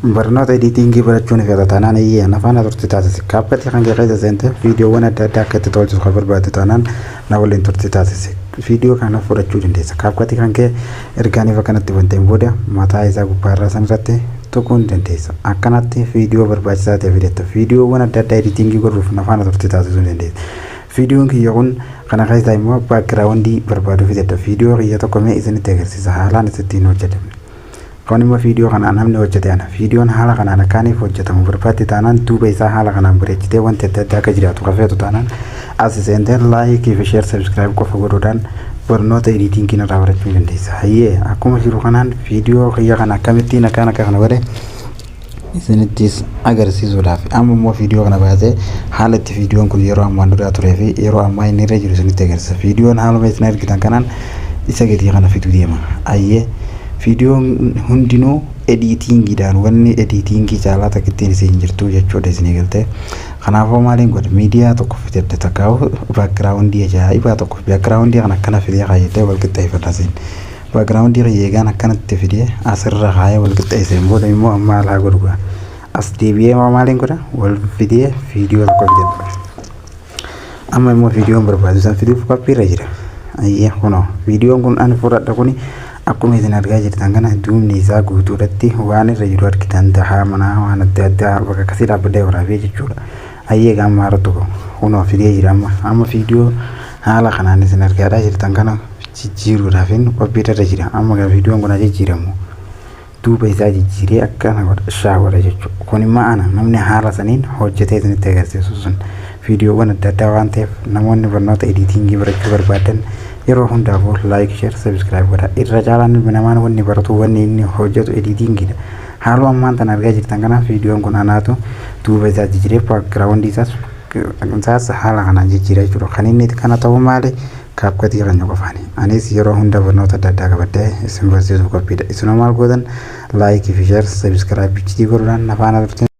barnoota editingii barachuun fedha taanaan iyyee nafaan turti taasise kaapkatti kan keessa seente viidiyoowwan adda addaa akka itti tolchuuf kan barbaadde taanaan na waliin turti taasise viidiyoo kana fudhachuu dandeessa kaapkatti kan kee ergaaniif akkanatti wanteen booda mataa isaa gubbaarraa san irratti tuquun dandeessa akkanatti viidiyoo barbaachisaa ta'e fidatta viidiyoowwan adda addaa editingii godhuuf nafaan turti taasisuu dandeessa viidiyoon kiyya kun kana keessaa immoo baakgiraawundii barbaadu fidatta viidiyoo kiyya tokko mee isinitti agarsiisa haalaan isittiin hojjetame Kau ima video kana namni hojjete ana videoon haala kanaan akkaaniif hojjetamu barbaadde taanaan duuba isaa haala kanaan bareechitee wanti adda addaa akka jiraatu kafeetu taanaan as seentee like fi share subscribe qofa godhuudhaan barnoota editingii irraa barachuu dandeessa. Hayyee akkuma jiru kanaan video kiyya kana akkamittiin akkaan akka kana godhe isinittis agarsiisuudhaaf amma immoo video kana baasee haala itti videoon kun yeroo ammaan duraa turee fi yeroo ammaa inni irra jiru isinitti agarsiisa. Videoon haaluma isin argitan kanaan isa gadi kana fidu deema. Hayyee Videoon hundinuu editingiidhaan wanni editingii caalaa takkittiin isin jirtu jechuudha isin eegalte. Kanaafuu maaliin godhe miidiyaa tokko fidadde takkaa'u baakgiraawundii ajaa'ibaa tokko baakgiraawundii kan akkana fidee kaayyatee wal qixxeeffata isin. Baakgiraawundii eegaan akkanatti fidee asirra kaayee wal qixxeesseen booda immoo amma alaa godhuudha. As deebi'ee maaliin godha wal fidee viidiyoo tokko fidee. Amma immoo viidiyoon barbaadu san fiduuf qophiirra jira. Ayyee kunoo viidiyoon kun ani fudhadha kuni akkuma isin argaa jirtan kana duubni isaa guutuudhatti waan irra jiru argitan tahaa manaa waan adda addaa bakka akkasii dhaabbadee waraabee jechuudha. Hayyee gaamma haratu kunoo fidee jira amma viidiyoo haala kanaan isin argaa jirtan kana jijjiiruudhaaf qophiirra jira. Amma viidiyoon kun jijjiiramu duuba isaa jijjiiree akkana godha shaawara jechuudha. Kun immoo ana namni haala saniin hojjetee isinitti agarsiisu sun viidiyoowwan adda addaa waan ta'eef namoonni barnoota editingii barachuu barbaadan yeroo hundaafuu like share subscribe godha irra caalaan namaan wanni baratu wanni inni hojjetu editingiidha. Haaluma ammaan tan argaa jirtan kanaaf viidiyoon kun anaatu duuba isaa jijjiiree baakgiraawundii isaas haala kanaan jijjiiree jechuudha. Kan inni kana ta'uu maali kaapkatii kan qofaani. Anis yeroo hunda barnoota adda addaa qabadhee isin barsiisuuf qophiidha. Isinoo maal gootan like fi share subscribe godhuudhaan nafaan turte.